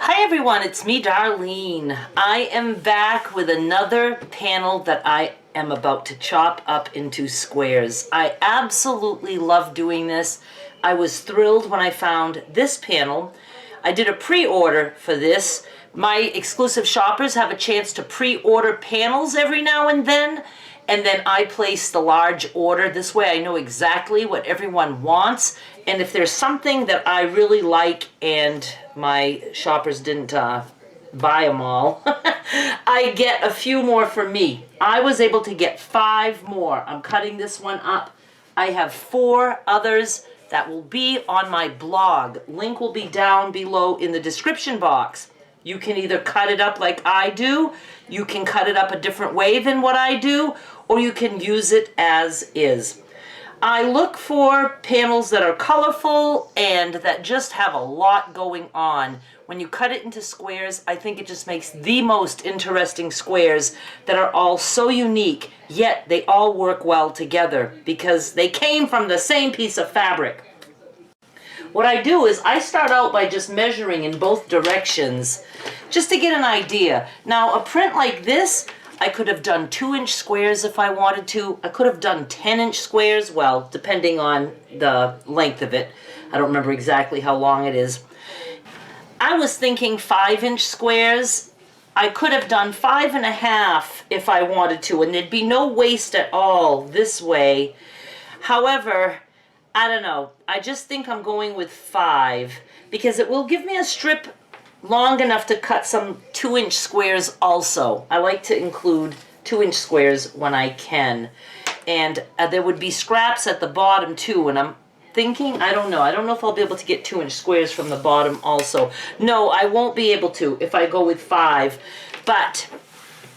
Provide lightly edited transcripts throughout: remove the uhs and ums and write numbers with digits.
Hi everyone, it's me, Darlene. I am back with another panel that I am about to chop up into squares. I absolutely love doing this. I was thrilled when I found this panel. I did a pre-order for this. My exclusive shoppers have a chance to pre-order panels every now and then I place the large order. This way I know exactly what everyone wants, and if there's something that I really like and my shoppers didn't buy them all, I get a few more for me. I was able to get 5 more. I'm cutting this one up. I have 4 others that will be on my blog. Link will be down below in the description box. You can either cut it up like I do, you can cut it up a different way than what I do, or you can use it as is. I look for panels that are colorful and that just have a lot going on. When you cut it into squares, I think it just makes the most interesting squares that are all so unique, yet they all work well together because they came from the same piece of fabric. What I do is I start out by just measuring in both directions just to get an idea. Now a print like this, I could have done 2-inch squares if I wanted to. I could have done 10-inch squares, well, depending on the length of it. I don't remember exactly how long it is. I was thinking 5-inch squares. I could have done 5.5 if I wanted to, and there'd be no waste at all this way. However, I don't know. I just think I'm going with 5 because it will give me a strip long enough to cut some 2-inch squares also. I like to include 2-inch squares when I can. And there would be scraps at the bottom too, and I'm thinking, I don't know if I'll be able to get 2-inch squares from the bottom also. No, I won't be able to if I go with 5. But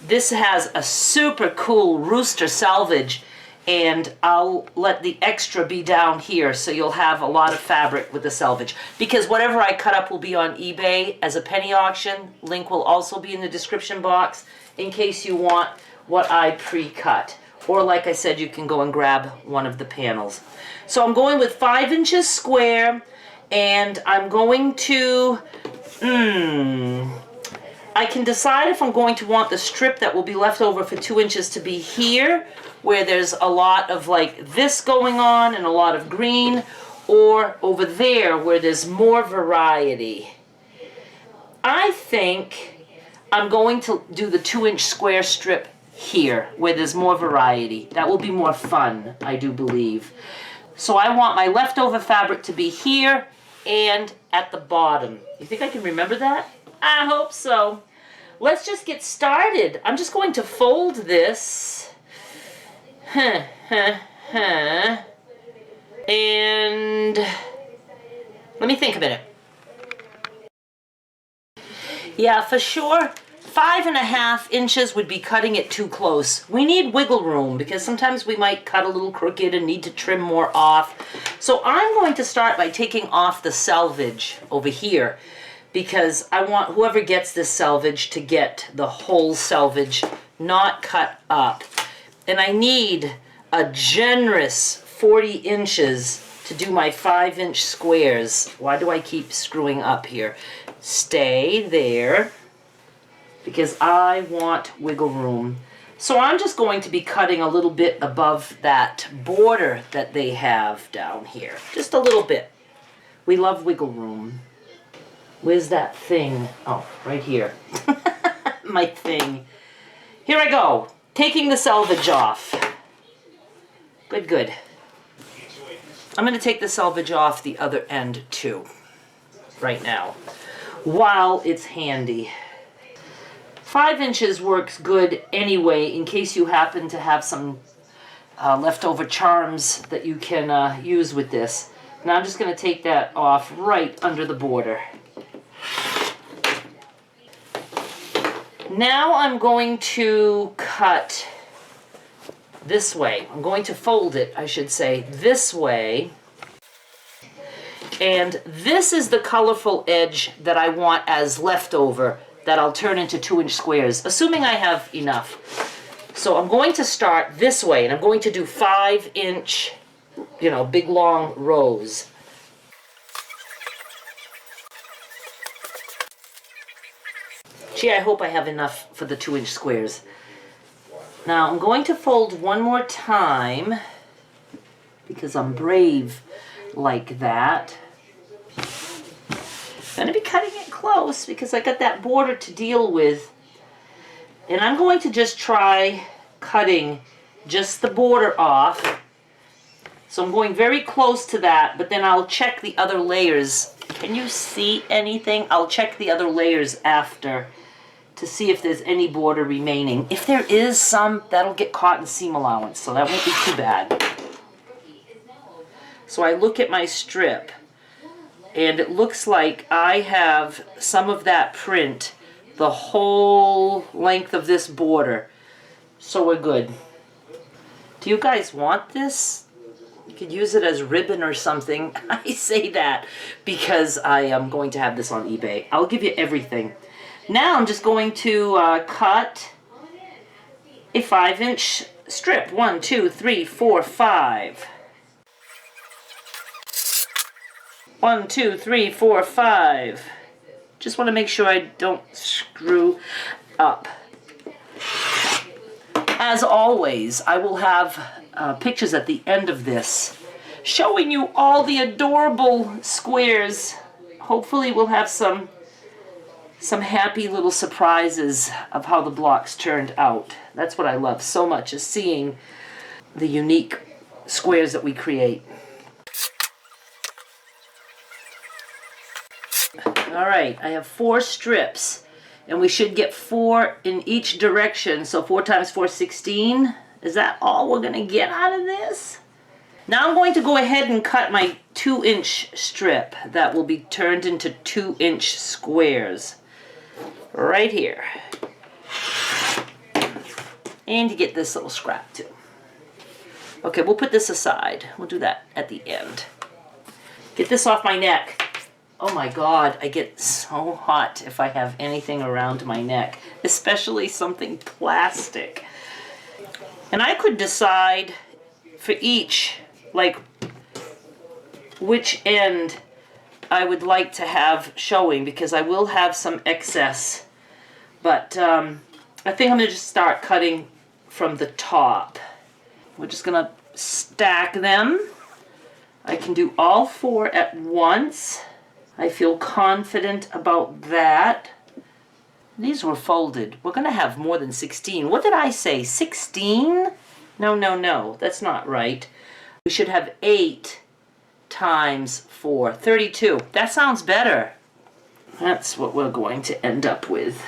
this has a super cool rooster selvage, and I'll let the extra be down here so you'll have a lot of fabric with the selvage. Because whatever I cut up will be on eBay as a penny auction. Link will also be in the description box in case you want what I pre-cut. Or like I said, you can go and grab one of the panels. So I'm going with 5 inches square, and I'm going to, I can decide if I'm going to want the strip that will be left over for 2 inches to be here, where there's a lot of like this going on and a lot of green, or over there where there's more variety. I think I'm going to do the 2-inch square strip here where there's more variety. That will be more fun, I do believe. So I want my leftover fabric to be here and at the bottom. You think I can remember that? I hope so. Let's just get started. I'm just going to fold this. And let me think a minute. Yeah, for sure, 5.5 inches would be cutting it too close. We need wiggle room because sometimes we might cut a little crooked and need to trim more off. So I'm going to start by taking off the selvage over here because I want whoever gets this selvage to get the whole selvage, not cut up. And I need a generous 40 inches to do my 5-inch squares. Why do I keep screwing up here? Stay there because I want wiggle room. So I'm just going to be cutting a little bit above that border that they have down here. Just a little bit. We love wiggle room. Where's that thing? Oh, right here. My thing. Here I go. Taking the selvage off. Good, good. I'm going to take the selvage off the other end too, right now, while it's handy. 5 inches works good anyway, in case you happen to have some leftover charms that you can use with this. Now I'm just going to take that off right under the border. Now I'm going to cut this way. I'm going to fold it, I should say, this way. And this is the colorful edge that I want as leftover that I'll turn into 2-inch squares, assuming I have enough. So I'm going to start this way, and I'm going to do 5-inch, big long rows. Gee, I hope I have enough for the 2-inch squares. Now I'm going to fold one more time because I'm brave like that. I'm going to be cutting it close because I got that border to deal with. And I'm going to just try cutting just the border off. So I'm going very close to that, but then I'll check the other layers. Can you see anything? I'll check the other layers after to see if there's any border remaining. If there is some, that'll get caught in seam allowance, so that won't be too bad. So I look at my strip, and it looks like I have some of that print the whole length of this border. So we're good. Do you guys want this? You could use it as ribbon or something. I say that because I am going to have this on eBay. I'll give you everything. Now I'm just going to cut a 5-inch strip. 1, 2, 3, 4, 5. 1, 2, 3, 4, 5. Just want to make sure I don't screw up. As always, I will have pictures at the end of this showing you all the adorable squares. Hopefully we'll have some happy little surprises of how the blocks turned out. That's what I love so much, is seeing the unique squares that we create. Alright, I have 4 strips, and we should get 4 in each direction, so 4 times 4 is 16. Is that all we're going to get out of this? Now I'm going to go ahead and cut my 2-inch strip that will be turned into 2-inch squares. Right here. And you get this little scrap too. Okay, we'll put this aside. We'll do that at the end. Get this off my neck. Oh my God, I get so hot if I have anything around my neck, especially something plastic. And I could decide for each, like, which end I would like to have showing, because I will have some excess. But I think I'm going to just start cutting from the top. We're just going to stack them. I can do all 4 at once. I feel confident about that. These were folded. We're going to have more than 16. What did I say? 16? No, no, no. That's not right. We should have 8 times 4. 32. That sounds better. That's what we're going to end up with.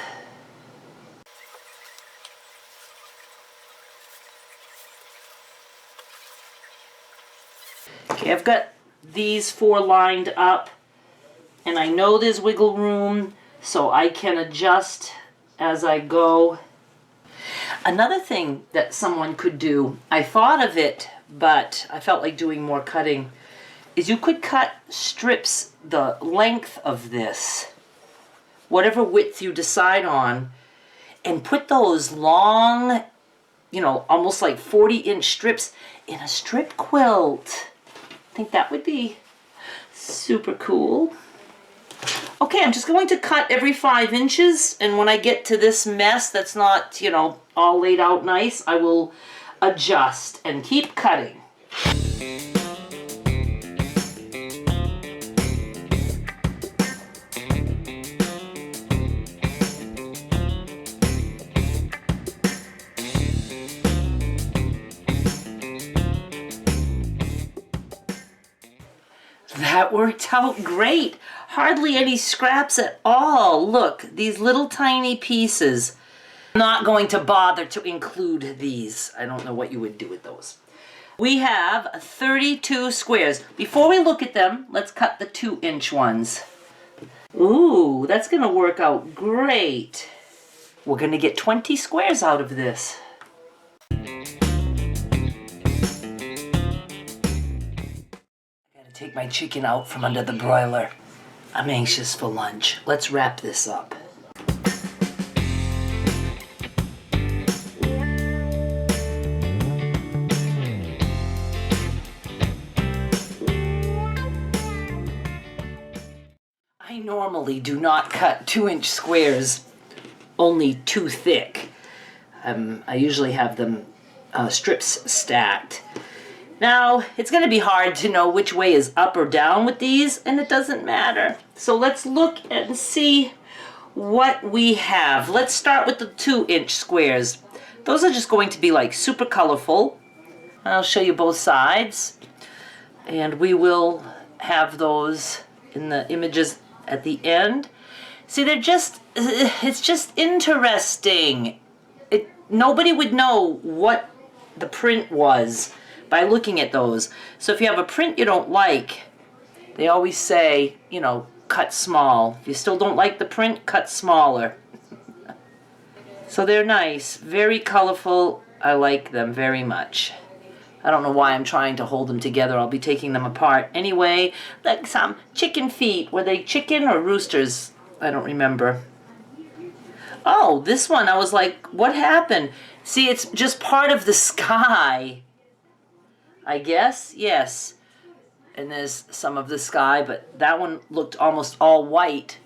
Okay, I've got these 4 lined up. And I know there's wiggle room, so I can adjust as I go. Another thing that someone could do, I thought of it, but I felt like doing more cutting, is you could cut strips the length of this, whatever width you decide on, and put those long, you know, almost like 40-inch strips in a strip quilt. I think that would be super cool. Okay, I'm just going to cut every 5 inches, and when I get to this mess that's not, you know, all laid out nice, I will adjust and keep cutting. That worked out great. Hardly any scraps at all. Look, these little tiny pieces. I'm not going to bother to include these. I don't know what you would do with those. We have 32 squares. Before we look at them, let's cut the 2-inch ones. Ooh, that's going to work out great. We're going to get 20 squares out of this. Take my chicken out from under the broiler. I'm anxious for lunch. Let's wrap this up. I normally do not cut 2-inch squares only too thick. I usually have them strips stacked. Now, it's going to be hard to know which way is up or down with these, and it doesn't matter. So let's look and see what we have. Let's start with the 2-inch squares. Those are just going to be like super colorful. I'll show you both sides, and we will have those in the images at the end. See, it's just interesting. Nobody would know what the print was by looking at those. So if you have a print you don't like, they always say, you know, cut small. If you still don't like the print, cut smaller. So they're nice, very colorful. I like them very much. I don't know why I'm trying to hold them together. I'll be taking them apart. Anyway, like some chicken feet. Were they chicken or roosters? I don't remember. Oh, this one, I was like, what happened? See, it's just part of the sky. I guess, yes. And there's some of the sky, but that one looked almost all white.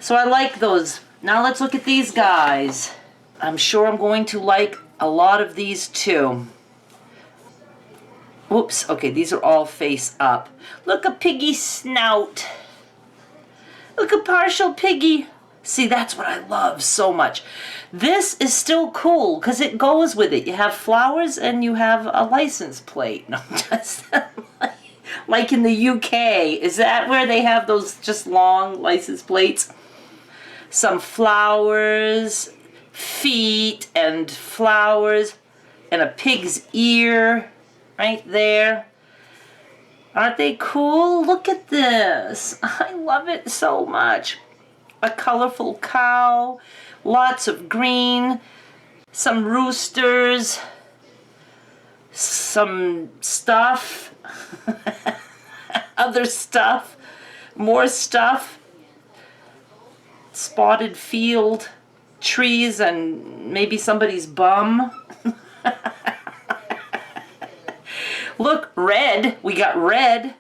So I like those. Now let's look at these guys. I'm sure I'm going to like a lot of these too. Whoops, okay, these are all face up. Look, a piggy snout. Look, a partial piggy. See, that's what I love so much. This is still cool because it goes with it. You have flowers and you have a license plate. No, just like in the UK. Is that where they have those just long license plates? Some flowers, feet and flowers, and a pig's ear right there. Aren't they cool? Look at this. I love it so much. A colorful cow, lots of green, some roosters, some stuff, other stuff, more stuff, spotted field, trees, and maybe somebody's bum. Look, red. We got red.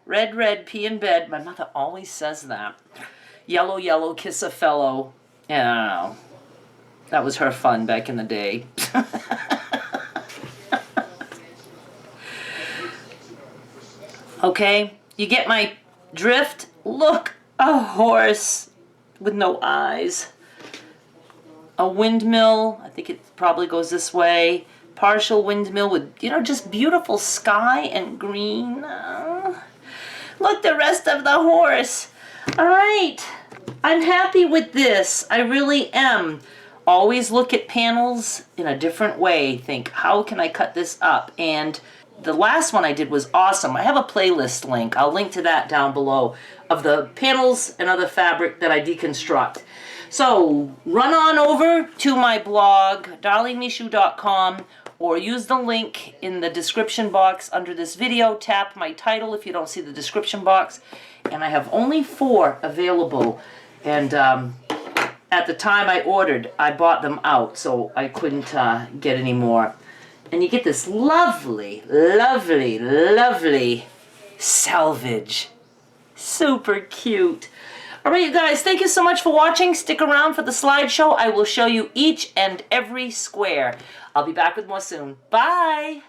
Red, red, pee in bed. My mother always says that. Yellow, yellow, kiss a fellow. Yeah, I don't know. That was her fun back in the day. Okay, you get my drift? Look, a horse with no eyes. A windmill. I think it probably goes this way. Partial windmill with, you know, just beautiful sky and green. Look, the rest of the horse. All right, I'm happy with this. I really am. Always look at panels in a different way. Think, how can I cut this up? And the last one I did was awesome. I have a playlist link. I'll link to that down below of the panels and other fabric that I deconstruct. So run on over to my blog, darlenemichaud.com, or use the link in the description box under this video. Tap my title if you don't see the description box. And I have only 4 available. And at the time I ordered, I bought them out, so I couldn't get any more. And you get this lovely, lovely, lovely selvage. Super cute. All right, you guys, thank you so much for watching. Stick around for the slideshow. I will show you each and every square. I'll be back with more soon. Bye.